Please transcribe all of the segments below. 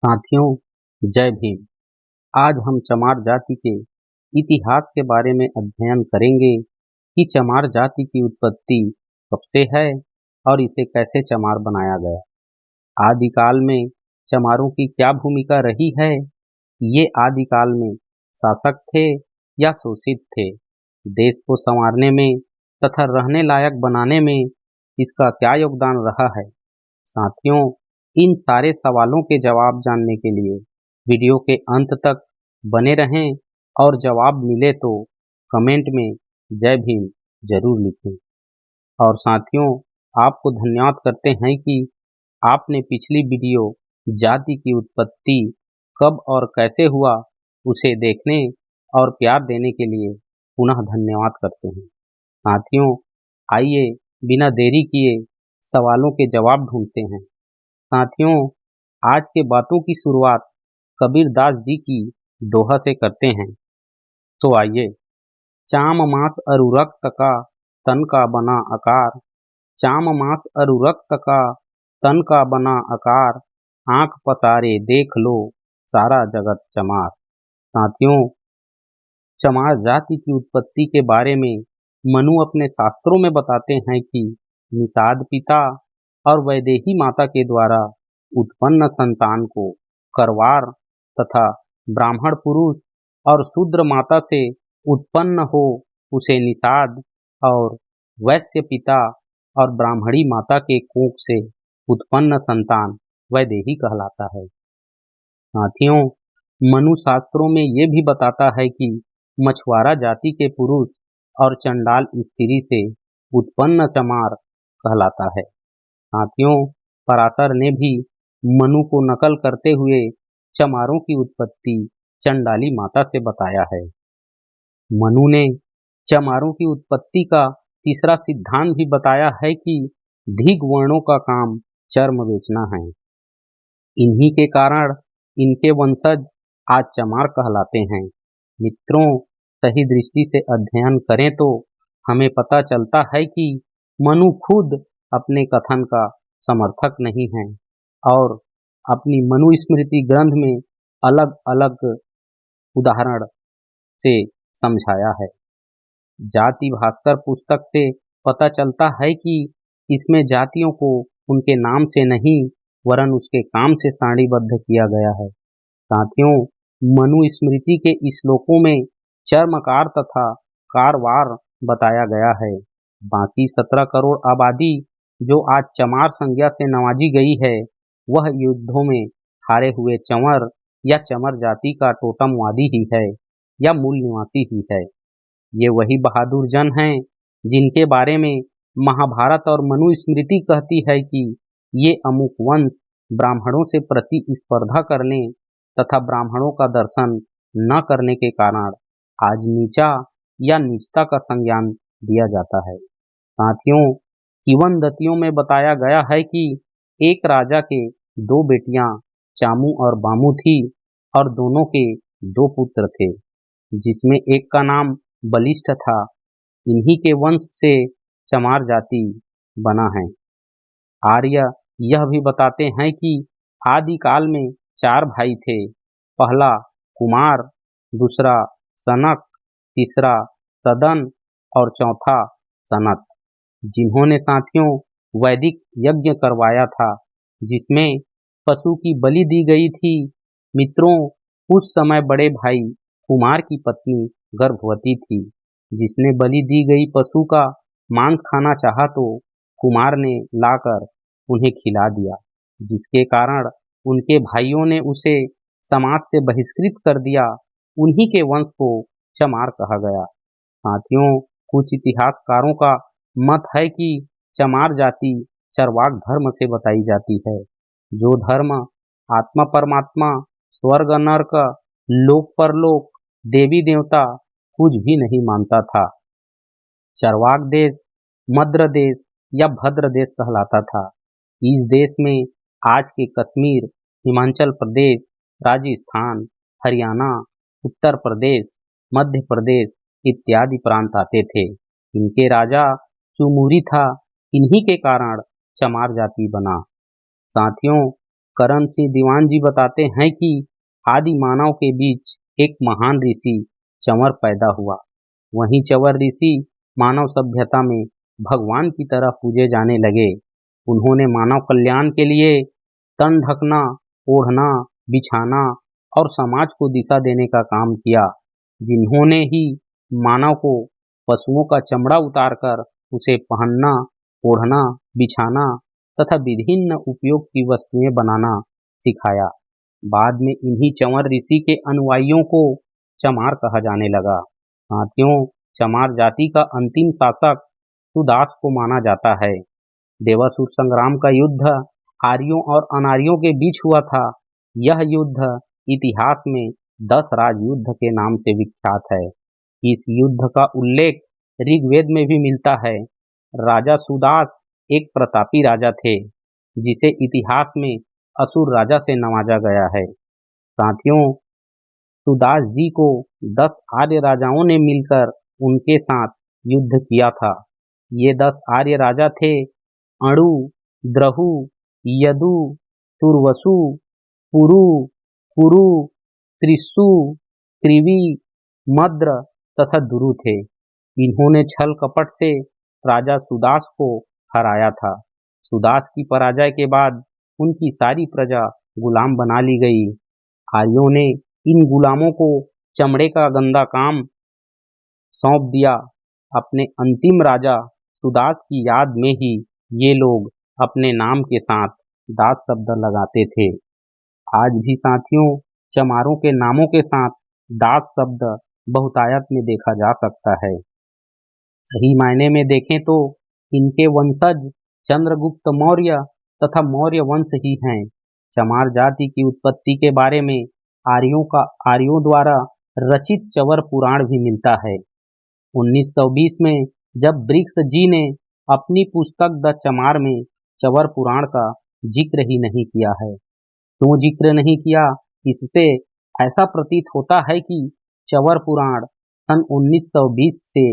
साथियों, जय भीम। आज हम चमार जाति के इतिहास के बारे में अध्ययन करेंगे कि चमार जाति की उत्पत्ति कब से है और इसे कैसे चमार बनाया गया। आदिकाल में चमारों की क्या भूमिका रही है। ये आदिकाल में शासक थे या शोषित थे। देश को संवारने में तथा रहने लायक बनाने में इसका क्या योगदान रहा है। साथियों, इन सारे सवालों के जवाब जानने के लिए वीडियो के अंत तक बने रहें और जवाब मिले तो कमेंट में जय भीम जरूर लिखें। और साथियों, आपको धन्यवाद करते हैं कि आपने पिछली वीडियो जाति की उत्पत्ति कब और कैसे हुआ उसे देखने और प्यार देने के लिए पुनः धन्यवाद करते हैं। साथियों, आइए बिना देरी किए सवालों के जवाब ढूंढते हैं। साथियों, आज के बातों की शुरुआत कबीर दास जी की दोहा से करते हैं। तो आइए। चाम मास अरु रक्त का तन का बना आकार, चाम मास अरु रक्त का तन का बना आकार, आंख पतारे देख लो सारा जगत चमार। साथियों, चमार जाति की उत्पत्ति के बारे में मनु अपने शास्त्रों में बताते हैं कि निषाद पिता और वैदेही माता के द्वारा उत्पन्न संतान को करवार तथा ब्राह्मण पुरुष और शूद्र माता से उत्पन्न हो उसे निषाद, और वैश्य पिता और ब्राह्मणी माता के कोख से उत्पन्न संतान वैदेही कहलाता है। साथियों, मनु शास्त्रों में ये भी बताता है कि मछुआरा जाति के पुरुष और चंडाल स्त्री से उत्पन्न चमार कहलाता है। साथियों, पराशर ने भी मनु को नकल करते हुए चमारों की उत्पत्ति चंडाली माता से बताया है। मनु ने चमारों की उत्पत्ति का तीसरा सिद्धांत भी बताया है कि धिक वर्णों का काम चर्म बेचना है। इन्हीं के कारण इनके वंशज आज चमार कहलाते हैं। मित्रों, सही दृष्टि से अध्ययन करें तो हमें पता चलता है कि मनु खुद अपने कथन का समर्थक नहीं है और अपनी मनुस्मृति ग्रंथ में अलग अलग उदाहरण से समझाया है। जाति भास्कर पुस्तक से पता चलता है कि इसमें जातियों को उनके नाम से नहीं वरन उसके काम से सारणीबद्ध किया गया है। साथियों, मनुस्मृति के श्लोकों में चर्मकार तथा कारवार बताया गया है। बाकी 17 करोड़ आबादी जो आज चमार संज्ञा से नवाजी गई है, वह युद्धों में हारे हुए चंवर या चमर जाति का टोटमवादी ही है या मूल निवासी ही है। ये वही बहादुर जन हैं जिनके बारे में महाभारत और मनुस्मृति कहती है कि ये अमुक वंश ब्राह्मणों से प्रतिस्पर्धा करने तथा ब्राह्मणों का दर्शन न करने के कारण आज नीचा या नीचता का संज्ञान दिया जाता है। साथियों, किंवदंतियों में बताया गया है कि एक राजा के 2 बेटियां चामू और बामू थी और दोनों के 2 पुत्र थे, जिसमें एक का नाम बलिष्ठ था। इन्हीं के वंश से चमार जाति बना है। आर्य यह भी बताते हैं कि आदिकाल में 4 भाई थे। पहला कुमार, दूसरा सनक, तीसरा सदन और चौथा सनत, जिन्होंने साथियों वैदिक यज्ञ करवाया था जिसमें पशु की बलि दी गई थी। मित्रों, उस समय बड़े भाई कुमार की पत्नी गर्भवती थी। जिसने बलि दी गई पशु का मांस खाना चाहा तो कुमार ने लाकर उन्हें खिला दिया, जिसके कारण उनके भाइयों ने उसे समाज से बहिष्कृत कर दिया। उन्हीं के वंश को चमार कहा गया। साथियों, कुछ इतिहासकारों का मत है कि चमार जाति चरवाक धर्म से बताई जाती है, जो धर्म आत्मा परमात्मा, स्वर्ग नरक, लोक परलोक, देवी देवता कुछ भी नहीं मानता था। चरवाक देश मद्र देश या भद्र देश कहलाता था। इस देश में आज के कश्मीर, हिमाचल प्रदेश, राजस्थान, हरियाणा, उत्तर प्रदेश, मध्य प्रदेश इत्यादि प्रांत आते थे। इनके राजा चुमुरी था। इन्हीं के कारण चमार जाति बना। साथियों, करण सिंह दीवान जी बताते हैं कि आदि मानव के बीच एक महान ऋषि चंवर पैदा हुआ। वहीं चंवर ऋषि मानव सभ्यता में भगवान की तरह पूजे जाने लगे। उन्होंने मानव कल्याण के लिए तन ढकना, ओढ़ना, बिछाना और समाज को दिशा देने का काम किया। जिन्होंने ही मानव को पशुओं का चमड़ा उतारकर उसे पहनना, ओढ़ना, बिछाना तथा विभिन्न उपयोग की वस्तुएं बनाना सिखाया। बाद में इन्हीं चंवर ऋषि के अनुयायियों को चमार कहा जाने लगा। साथियों, चमार जाति का अंतिम शासक सुदास को माना जाता है। देवासुर संग्राम का युद्ध आर्यों और अनार्यों के बीच हुआ था। यह युद्ध इतिहास में 10 राज युद्ध के नाम से विख्यात है। इस युद्ध का उल्लेख ऋग्वेद में भी मिलता है। राजा सुदास एक प्रतापी राजा थे, जिसे इतिहास में असुर राजा से नवाजा गया है। साथियों, सुदास जी को 10 आर्य राजाओं ने मिलकर उनके साथ युद्ध किया था। ये 10 आर्य राजा थे अणु, द्रहु, यदु, तुर्वसु, पुरु, कुरु, त्रिशु, त्रिवी, मद्र तथा दुरु थे। इन्होंने छल कपट से राजा सुदास को हराया था। सुदास की पराजय के बाद उनकी सारी प्रजा गुलाम बना ली गई। आर्यों ने इन गुलामों को चमड़े का गंदा काम सौंप दिया। अपने अंतिम राजा सुदास की याद में ही ये लोग अपने नाम के साथ दास शब्द लगाते थे। आज भी साथियों, चमारों के नामों के साथ दास शब्द बहुतायत में देखा जा सकता है। सही मायने में देखें तो इनके वंशज चंद्रगुप्त मौर्य तथा मौर्य वंश ही हैं। चमार जाति की उत्पत्ति के बारे में आर्यों द्वारा रचित चंवर पुराण भी मिलता है। 1920 में जब ब्रिक्स जी ने अपनी पुस्तक द चमार में चंवर पुराण का जिक्र ही नहीं किया है। क्यों जिक्र नहीं किया? इससे ऐसा प्रतीत होता है कि चंवर पुराण सन 1920 से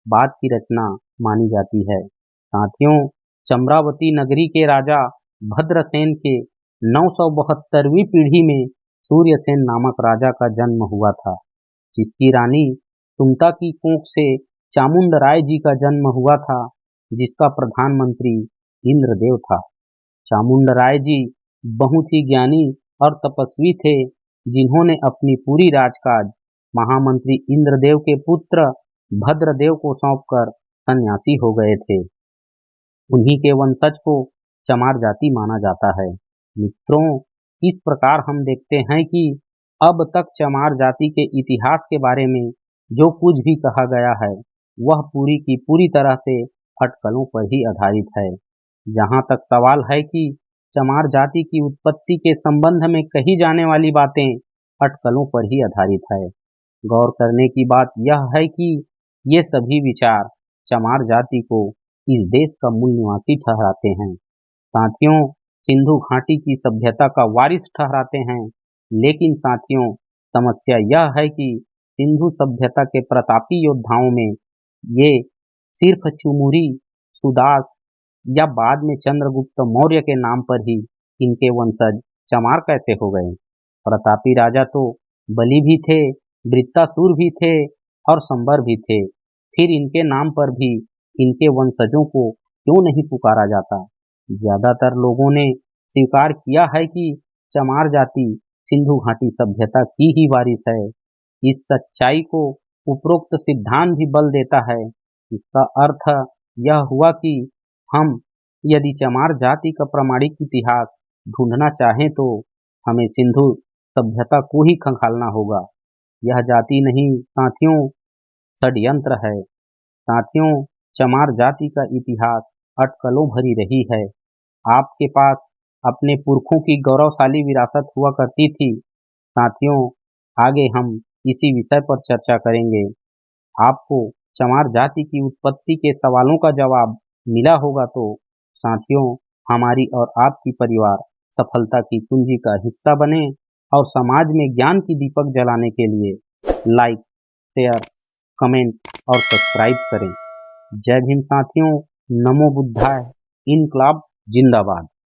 बाद की रचना मानी जाती है। साथियों, चम्रावती नगरी के राजा भद्रसेन के 972वीं पीढ़ी में सूर्यसेन नामक राजा का जन्म हुआ था, जिसकी रानी सुमता की कोख से चामुंड राय जी का जन्म हुआ था, जिसका प्रधानमंत्री इंद्रदेव था। चामुंड राय जी बहुत ही ज्ञानी और तपस्वी थे, जिन्होंने अपनी पूरी राजकाज महामंत्री इंद्रदेव के पुत्र भद्रदेव को सौंपकर सन्यासी हो गए थे। उन्हीं के वंशज को चमार जाति माना जाता है। मित्रों, इस प्रकार हम देखते हैं कि अब तक चमार जाति के इतिहास के बारे में जो कुछ भी कहा गया है, वह पूरी की पूरी तरह से अटकलों पर ही आधारित है। जहाँ तक सवाल है कि चमार जाति की उत्पत्ति के संबंध में कही जाने वाली बातें अटकलों पर ही आधारित है। गौर करने की बात यह है कि ये सभी विचार चमार जाति को इस देश का मूल निवासी ठहराते हैं। साथियों, सिंधु घाटी की सभ्यता का वारिस ठहराते हैं। लेकिन साथियों, समस्या यह है कि सिंधु सभ्यता के प्रतापी योद्धाओं में ये सिर्फ चुमुरी, सुदास या बाद में चंद्रगुप्त मौर्य के नाम पर ही इनके वंशज चमार कैसे हो गए? प्रतापी राजा तो बलि भी थे, वृत्तासुर भी थे और संबर भी थे। फिर इनके नाम पर भी इनके वंशजों को क्यों नहीं पुकारा जाता? ज्यादातर लोगों ने स्वीकार किया है कि चमार जाति सिंधु घाटी सभ्यता की ही वारिस है। इस सच्चाई को उपरोक्त सिद्धांत भी बल देता है। इसका अर्थ यह हुआ कि हम यदि चमार जाति का प्रमाणिक इतिहास ढूंढना चाहें तो हमें सिंधु सभ्यता को ही खंगालना होगा। यह जाति नहीं साथियों, षड्यंत्र है। साथियों, चमार जाति का इतिहास अटकलों भरी रही है। आपके पास अपने पुरखों की गौरवशाली विरासत हुआ करती थी। साथियों, आगे हम इसी विषय पर चर्चा करेंगे। आपको चमार जाति की उत्पत्ति के सवालों का जवाब मिला होगा तो साथियों, हमारी और आपकी परिवार सफलता की कुंजी का हिस्सा बने और समाज में ज्ञान की दीपक जलाने के लिए लाइक, शेयर, कमेंट और सब्सक्राइब करें। जय भीम साथियों, नमो बुद्धाय, इनकलाब जिंदाबाद।